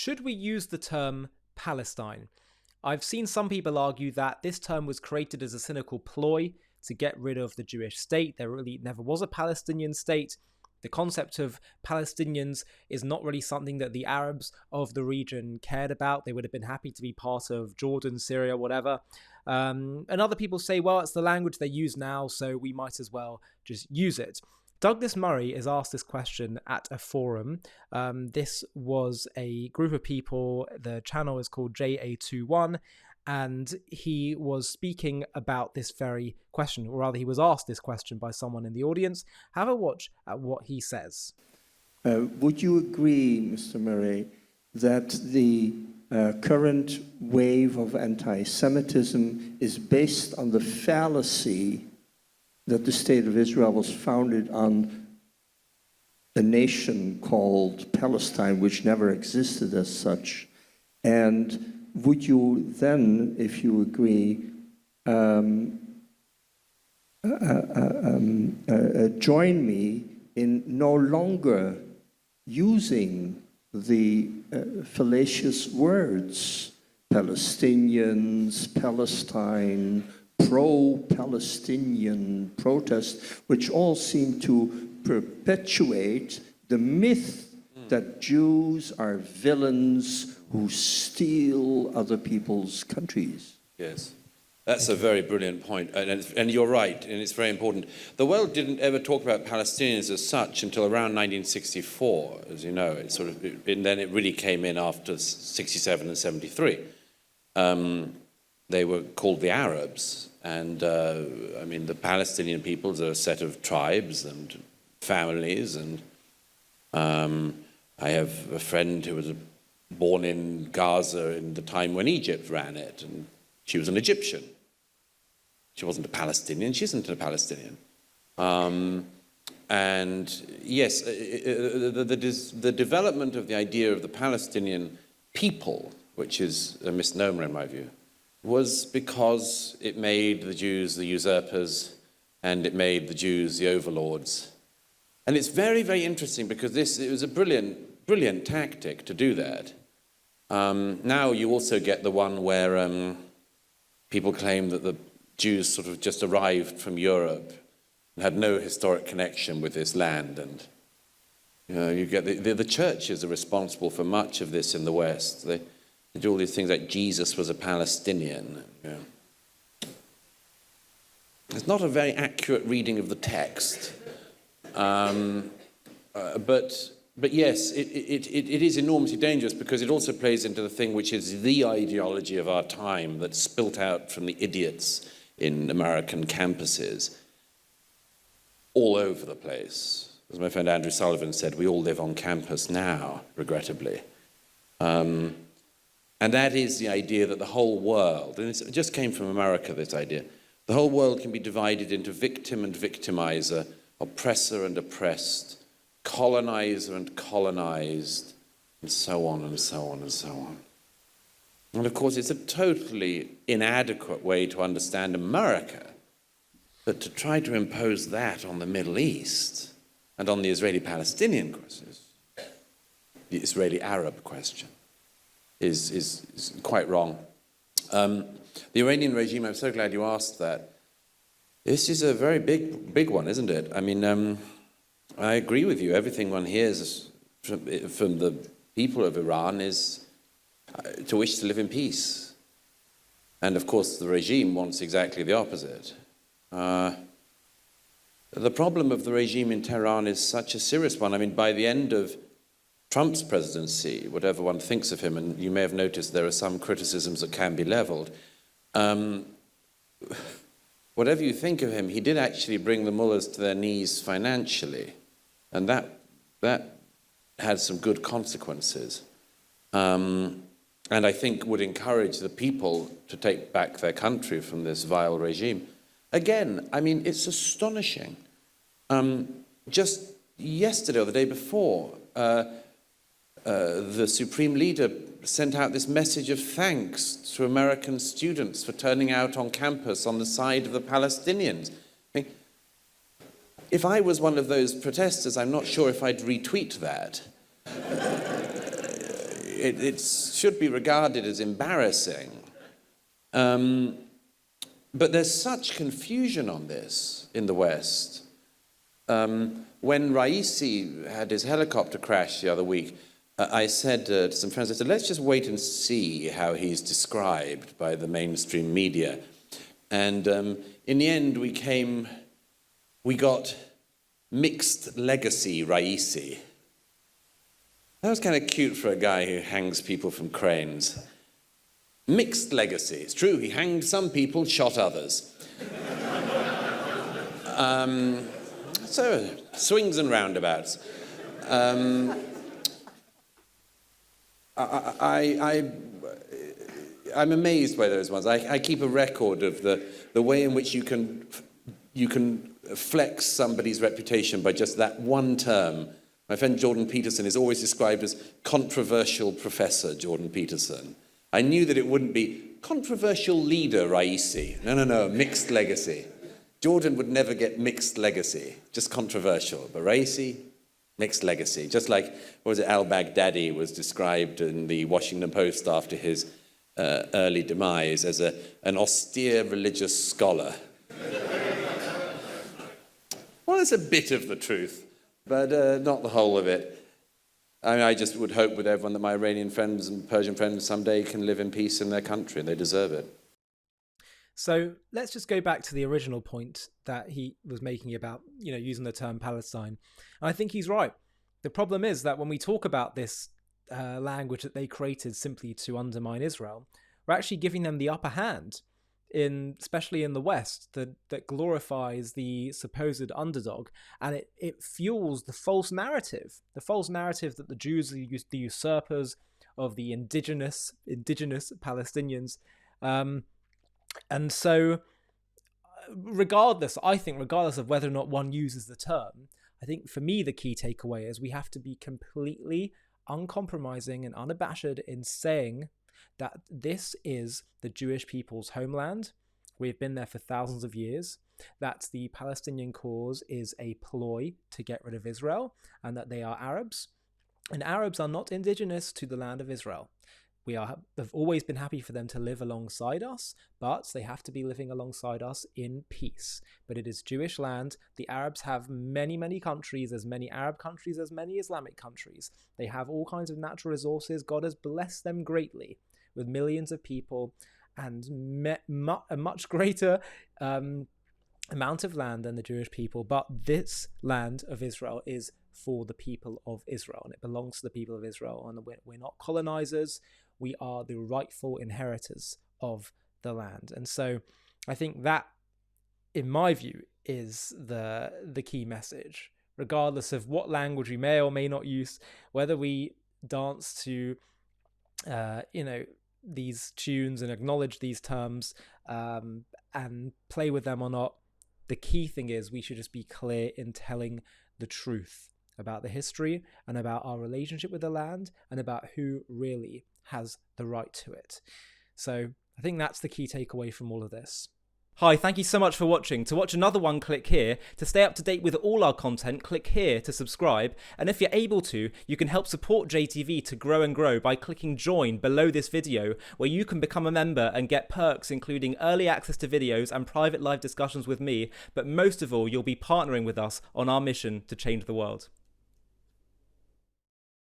Should we use the term Palestine? I've seen some people argue that this term was created as a cynical ploy to get rid of the Jewish state. There really never was a Palestinian state. The concept of Palestinians is not really something that the Arabs of the region cared about. They would have been happy to be part of Jordan, Syria, whatever. And other people say, well, it's the language they use now, so we might as well just use it. Douglas Murray is asked this question at a forum. This was a group of people. The channel is called JA21. And he was speaking about this very question, or rather he was asked this question by someone in the audience. Have a watch at what he says. Would you agree, Mr. Murray, that the current wave of anti-Semitism is based on the fallacy that the State of Israel was founded on a nation called Palestine, which never existed as such? And would you then, if you agree, join me in no longer using the fallacious words Palestinians, Palestine, pro-Palestinian protest, which all seem to perpetuate the myth that Jews are villains who steal other people's countries? Yes, that's a very brilliant point, and you're right, and it's very important. The world didn't ever talk about Palestinians as such until around 1964, as you know. It sort of, and then it really came in after 67 and 73. They were called the Arabs, and I mean, the Palestinian peoples are a set of tribes and families, and I have a friend who was born in Gaza in the time when Egypt ran it, and she was an Egyptian. She wasn't a Palestinian, she isn't a Palestinian. And yes, the development of the idea of the Palestinian people, which is a misnomer in my view, was because it made the Jews the usurpers and it made the Jews the overlords. And it's very, very interesting because it was a brilliant tactic to do that. Now you also get the one where people claim that the Jews sort of just arrived from Europe and had no historic connection with this land. And you know, you get the churches are responsible for much of this in the West. They do all these things like Jesus was a Palestinian. You know. It's not a very accurate reading of the text. But yes, it is enormously dangerous because it also plays into the thing which is the ideology of our time that's spilt out from the idiots in American campuses all over the place. As my friend Andrew Sullivan said, we all live on campus now, regrettably. And that is the idea that the whole world, and it just came from America, this idea, the whole world can be divided into victim and victimizer, oppressor and oppressed, colonizer and colonized, and so on and so on and so on. And of course, it's a totally inadequate way to understand America, but to try to impose that on the Middle East and on the Israeli-Palestinian question, the Israeli-Arab question, is quite wrong. The Iranian regime, I'm so glad you asked that. This is a very big one, isn't it? I mean, I agree with you. Everything one hears from the people of Iran is to wish to live in peace. And of course, the regime wants exactly the opposite. The problem of the regime in Tehran is such a serious one. I mean, by the end of Trump's presidency, whatever one thinks of him, and you may have noticed there are some criticisms that can be leveled, whatever you think of him, he did actually bring the mullahs to their knees financially. And that had some good consequences. And I think would encourage the people to take back their country from this vile regime. Again, I mean, it's astonishing. Just yesterday or the day before, the Supreme Leader sent out this message of thanks to American students for turning out on campus on the side of the Palestinians. I mean, if I was one of those protesters, I'm not sure if I'd retweet that. it should be regarded as embarrassing. But there's such confusion on this in the West. When Raisi had his helicopter crash the other week, I said to some friends, I said, let's just wait and see how he's described by the mainstream media. And in the end, we got mixed legacy Raisi. That was kind of cute for a guy who hangs people from cranes. Mixed legacy. It's true, he hanged some people, shot others. So, swings and roundabouts. I'm amazed by those ones. I keep a record of the way in which you can flex somebody's reputation by just that one term. My friend Jordan Peterson is always described as controversial Professor Jordan Peterson. I knew that it wouldn't be controversial leader Raisi. No, mixed legacy. Jordan would never get mixed legacy, just controversial. But Raisi, mixed legacy. Just like, what was it, al-Baghdadi was described in the Washington Post after his early demise as an austere religious scholar. Well, it's a bit of the truth, but not the whole of it. I mean, I just would hope with everyone that my Iranian friends and Persian friends someday can live in peace in their country, and they deserve it. So let's just go back to the original point that he was making about, using the term Palestine. And I think he's right. The problem is that when we talk about this language that they created simply to undermine Israel, we're actually giving them the upper hand, especially in the West, that glorifies the supposed underdog, and it fuels the false narrative that the Jews are the usurpers of the indigenous Palestinians. And so regardless of whether or not one uses the term, I think for me the key takeaway is we have to be completely uncompromising and unabashed in saying that this is the Jewish people's homeland. We've been there for thousands of years, that the Palestinian cause is a ploy to get rid of Israel, and that they are Arabs. And Arabs are not indigenous to the land of Israel. We have always been happy for them to live alongside us, but they have to be living alongside us in peace. But it is Jewish land. The Arabs have many, many countries, as many Arab countries as many Islamic countries. They have all kinds of natural resources. God has blessed them greatly with millions of people and a much greater amount of land than the Jewish people. But this land of Israel is for the people of Israel, and it belongs to the people of Israel. And we're not colonizers. We are the rightful inheritors of the land. And so I think that, in my view, is the key message, regardless of what language we may or may not use, whether we dance to, these tunes and acknowledge these terms and play with them or not. The key thing is we should just be clear in telling the truth about the history and about our relationship with the land and about who really has the right to it. So I think that's the key takeaway from all of this. Hi, thank you so much for watching. To watch another one, click here. To stay up to date with all our content, click here to subscribe. And if you're able to, you can help support JTV to grow and grow by clicking join below this video, where you can become a member and get perks including early access to videos and private live discussions with me. But most of all, you'll be partnering with us on our mission to change the world.